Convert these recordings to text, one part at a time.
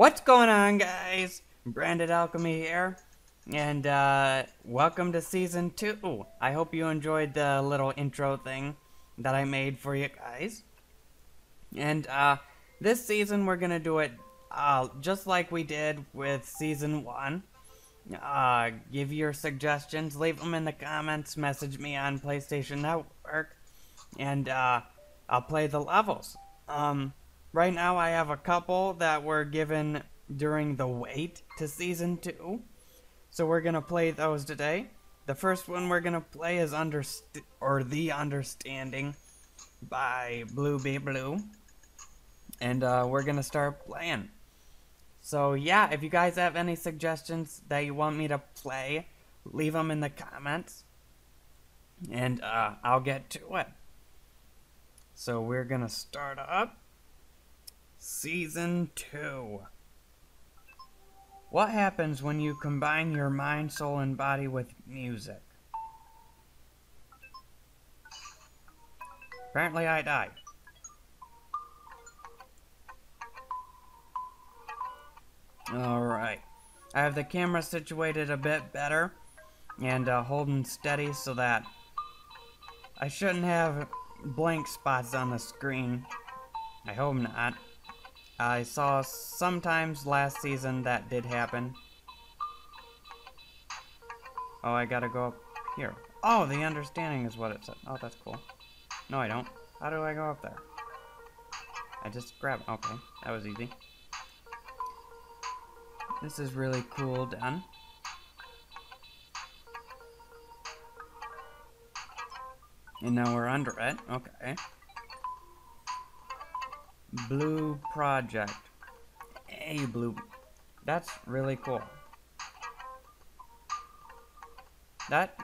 What's going on, guys? BrandedAlchemy here, and welcome to Season 2. I hope you enjoyed the little intro thing that I made for you guys. And this season we're gonna do it just like we did with Season 1. Give your suggestions, leave them in the comments, message me on PlayStation Network, and I'll play the levels. Right now I have a couple that were given during the wait to Season 2. So we're going to play those today. The first one we're going to play is The Understanding by bluebebleu. And we're going to start playing. So yeah, if you guys have any suggestions that you want me to play, leave them in the comments. And I'll get to it. So we're going to start up Season 2. What happens when you combine your mind, soul, and body with music? Apparently I died. Alright. I have the camera situated a bit better and holding steady so that I shouldn't have blank spots on the screen. I hope not. I saw sometimes last season that did happen. Oh, I gotta go up here. Oh, the understanding is what it said. Oh, that's cool. No, I don't. How do I go up there? I just grab it. Okay, that was easy. This is really cool done. And now we're under it. Okay. Blue project. Hey, blue. That's really cool.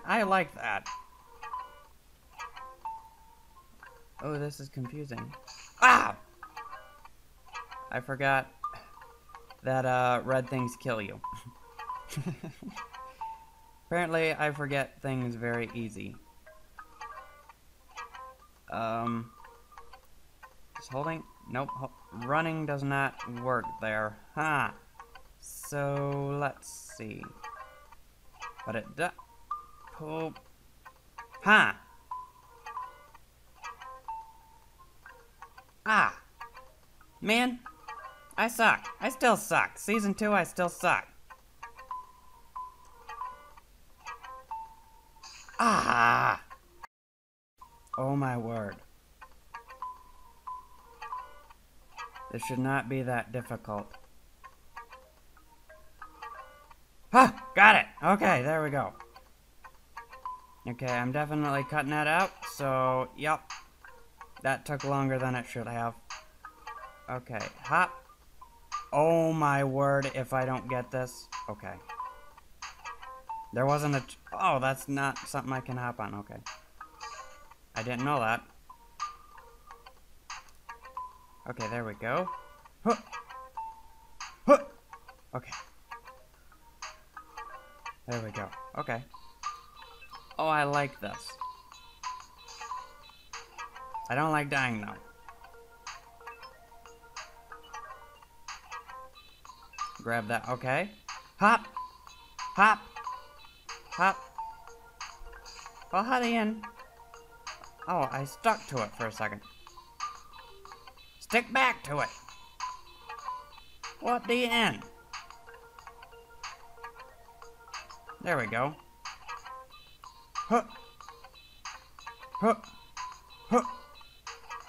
I like that. Oh, this is confusing. Ah! I forgot that red things kill you. Apparently, I forget things very easy. Just holding. Nope. Running does not work there. Huh. So, let's see. But it does. Poop. Huh. Ah. Man. I suck. I still suck. Season 2, I still suck. Ah. Oh my word. This should not be that difficult. Ah! Got it! Okay, there we go. Okay, I'm definitely cutting that out, so, yep. That took longer than it should have. Okay, hop. Oh my word, if I don't get this. Okay. There wasn't a... Oh, that's not something I can hop on, okay. I didn't know that. Okay, there we go. Huh. Huh. Okay. There we go. Okay. Oh, I like this. I don't like dying, though. Grab that. Okay. Hop. Hop. Hop. Well, how the end? Oh, I stuck to it for a second. Stick back to it. What the end? There we go. Huh. Huh. Huh.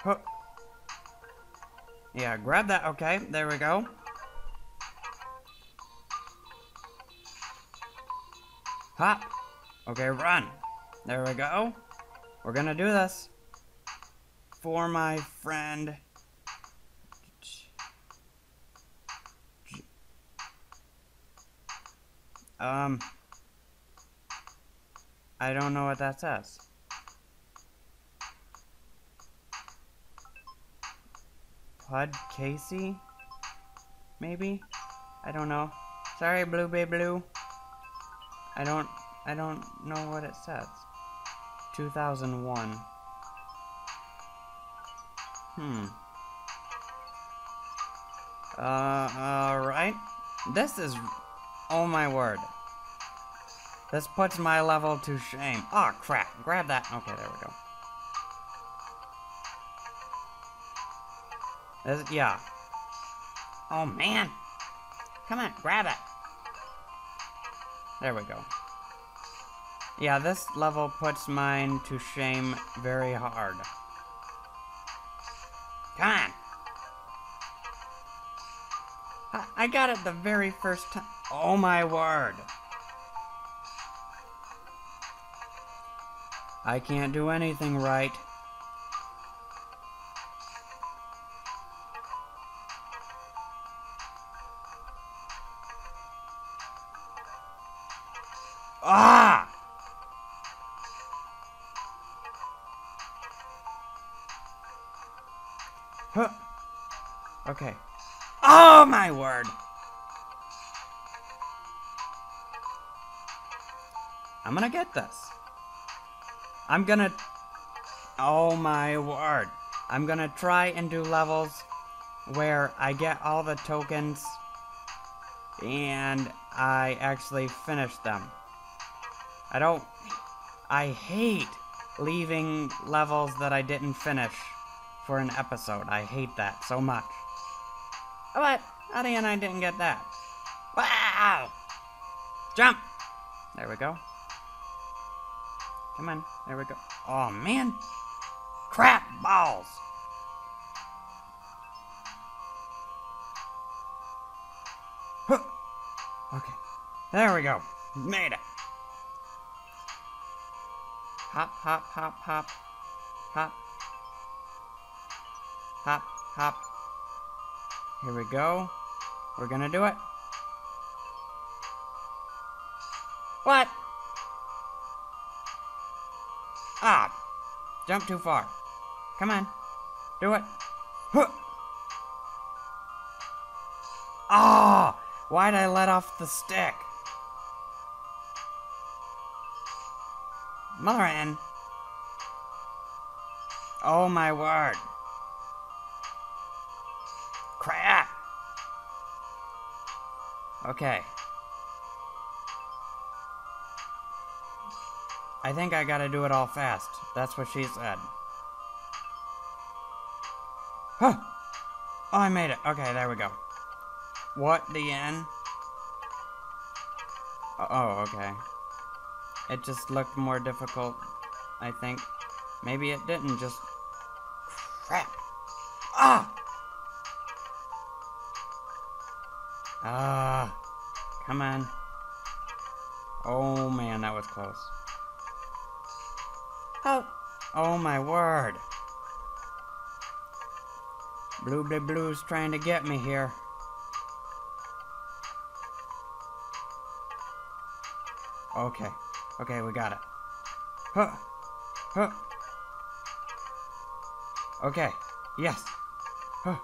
Huh. Yeah, grab that. Okay, there we go. Hop. Okay, run. There we go. We're gonna do this. For my friend. I don't know what that says. Pud Casey? Maybe? I don't know. Sorry, bluebebleu. I don't know what it says. 2001. Alright. This is... Oh my word. This puts my level to shame. Oh, crap. Grab that. Okay, there we go. Yeah. Oh, man. Come on, grab it. There we go. Yeah, this level puts mine to shame very hard. Come on. I got it the very first time. Oh my word. I can't do anything right. Ah! Huh. Okay. Oh my word! I'm gonna get this. I'm gonna... Oh my word. I'm gonna try and do levels where I get all the tokens and I actually finish them. I hate leaving levels that I didn't finish for an episode. I hate that so much. But, at the end I didn't get that. Wow! Jump! There we go. Come on, there we go. Oh man! Crap balls! Huh. Okay, there we go. Made it. Hop, hop, hop, hop. Hop. Hop, hop. Here we go. We're gonna do it. What? Ah! Jump too far. Come on. Do it. Huh. Ah! Why'd I let off the stick? Mother N. Oh my word. Crap. Okay. I think I gotta do it all fast. That's what she said. Huh. Oh, I made it. Okay, there we go. What the N? Oh, okay. It just looked more difficult, I think. Maybe it didn't, just... Crap! Ah! Ah! Come on. Oh man, that was close. Oh! Oh my word! Bluebebleu's trying to get me here. Okay. Okay, we got it. Huh. Huh. Okay. Yes. Huh.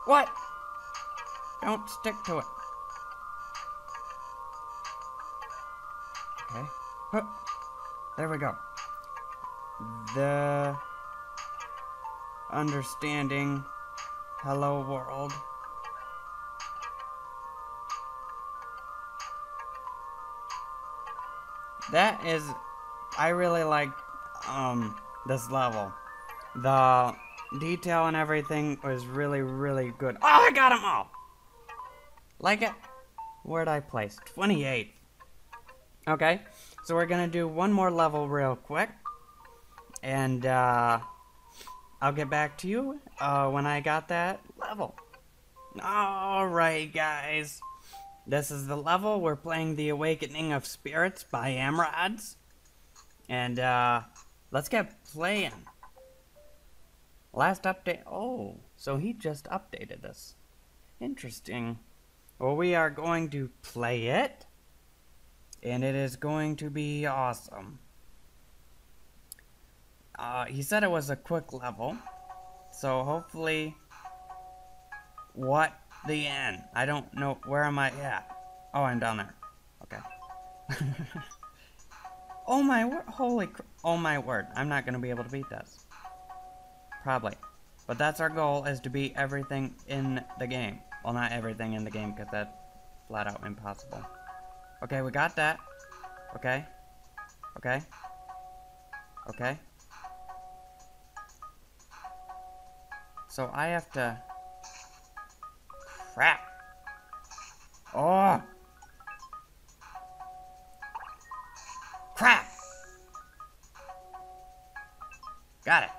What? Don't stick to it. Okay. Huh. There we go. The understanding. Hello world. That is, I really like this level. The detail and everything was really, really good. Oh, I got them all! Like it? Where'd I place? 28th. Okay, so we're gonna do one more level real quick. And, I'll get back to you, when I got that level. Alright, guys. This is the level. We're playing The Awakening of Spirits by Amrods. And, let's get playing. Last update. Oh, so he just updated this. Interesting. Well, we are going to play it. And it is going to be awesome. He said it was a quick level. So hopefully... What the end? I don't know. Where am I at? Oh, I'm down there. Okay. Oh my word. Holy oh my word. I'm not going to be able to beat this. Probably. But that's our goal, is to beat everything in the game. Well, not everything in the game, because that's flat out impossible. Okay, we got that. Okay. Okay. Okay. So I have to... Crap. Oh! Crap! Got it.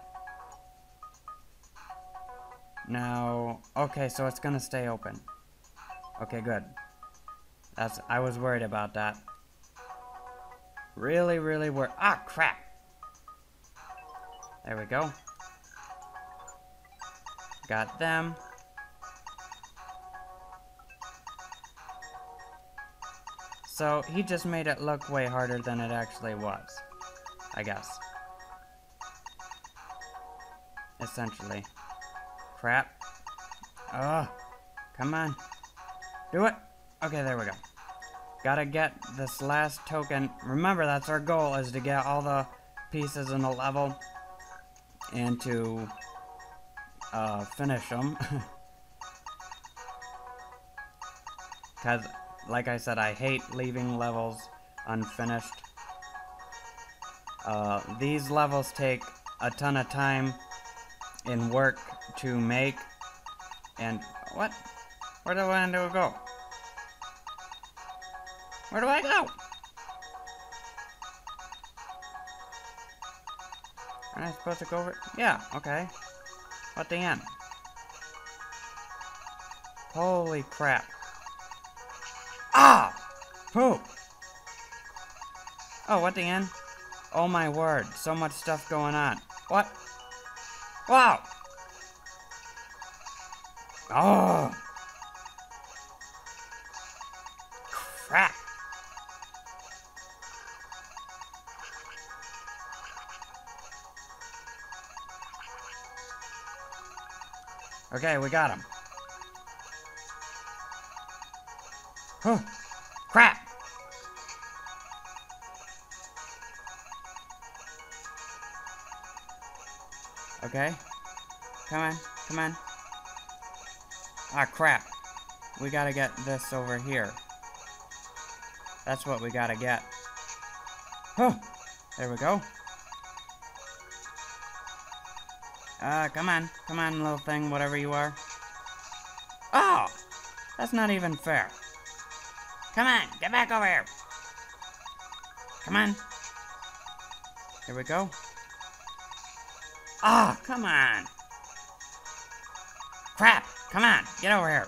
Now... Okay, so it's gonna stay open. Okay, good. I was worried about that. Really, really worried. Ah, crap! There we go. Got them. So, he just made it look way harder than it actually was. I guess. Essentially. Crap. Oh, come on. Do it! Okay, there we go. Gotta get this last token. Remember, that's our goal, is to get all the pieces in the level. And to finish them. Because, like I said, I hate leaving levels unfinished. These levels take a ton of time and work to make. And, what? Where do I go? Where do I go? Am I supposed to go over? Yeah, okay. What the end? Holy crap. Ah! Poop! Oh, what the end? Oh my word, so much stuff going on. What? Wow! Oh! Crap! Okay, we got him. Oh, crap! Okay. Come on, come on. Ah, crap. We gotta get this over here. That's what we gotta get. Oh, there we go. Come on, little thing, whatever you are. Oh, that's not even fair. Come on, get back over here. Come on. Here we go. Ah, come on. Crap, come on, get over here.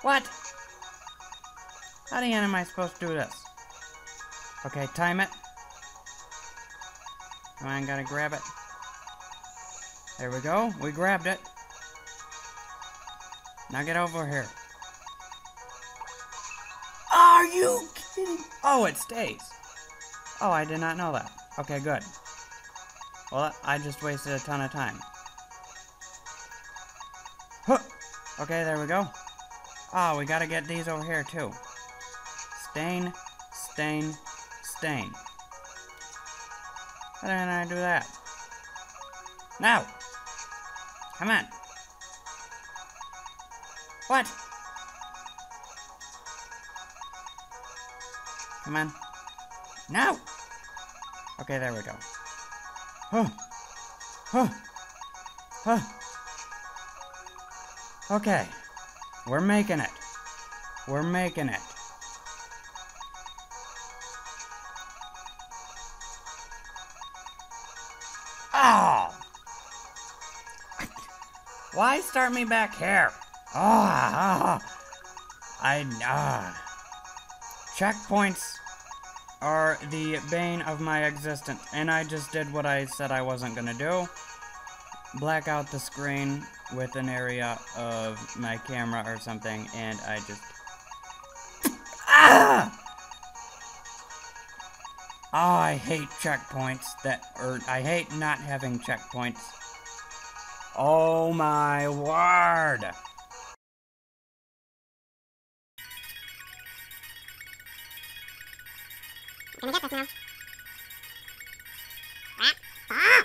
What? How the hell am I supposed to do this? Okay, time it. Come on, gotta grab it. There we go. We grabbed it. Now get over here. Are you kidding? Oh, it stays. Oh, I did not know that. Okay, good. Well, I just wasted a ton of time. Huh. Okay, there we go. Oh, we gotta get these over here, too. Stain, stain, stain. How did I do that? No! Come on. What? Come on. No! Okay, there we go. Huh. Huh. Huh. Okay. We're making it. We're making it. Oh! Why start me back here? Checkpoints are the bane of my existence, and I just did what I said I wasn't gonna do. Black out the screen with an area of my camera or something, and I just... Ah! Oh, I hate checkpoints I hate not having checkpoints. Oh my word! Can we get this now? Ah! Ah!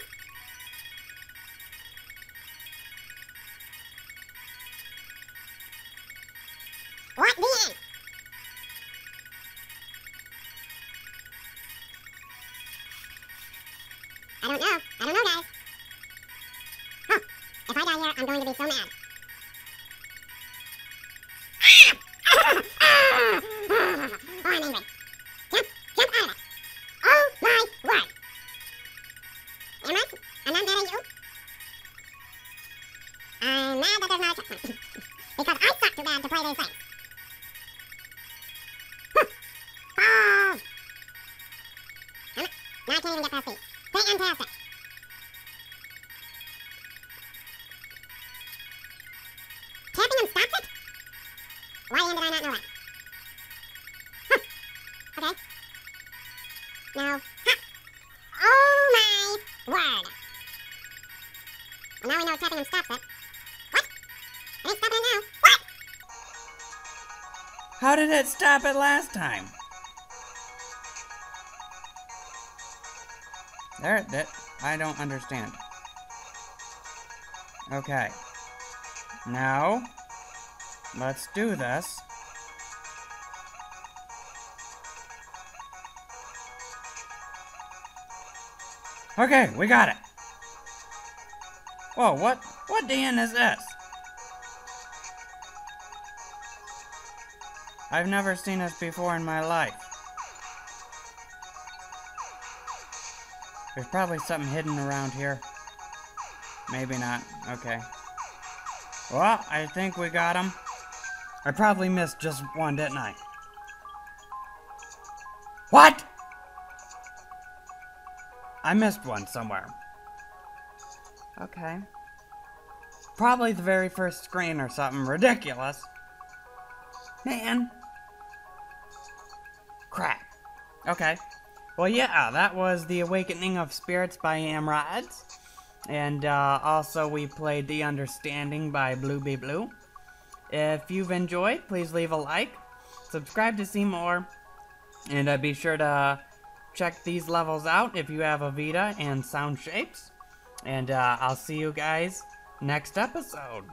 I'm going to be so mad. Oh, I'm angry. Jump out of it. Oh my word. Amrods, I'm not mad at you. I'm mad that there's no checkpoint. Because I suck too bad to play these things. Balls! Damn it. Now I can't even get past these. Fantastic. Tapping them stops it? Why did I not know that? Okay. No. Ha! Oh my word. Well, now we know tapping them stops it. What? I ain't stopping it now. What? How did it stop it last time? I don't understand. Okay. Now, let's do this. Okay, we got it. Whoa, what DN is this? I've never seen this before in my life. There's probably something hidden around here. Maybe not. Okay. Well, I think we got him. I probably missed just one, didn't I? What? I missed one somewhere. Okay. Probably the very first screen or something ridiculous. Man. Crap. Okay. Well, yeah, that was The Awakening of Spirits by Amrods. And also we played The Understanding by bluebebleu. If you've enjoyed, please leave a like, subscribe to see more, and be sure to check these levels out if you have a Vita and Sound Shapes. And I'll see you guys next episode.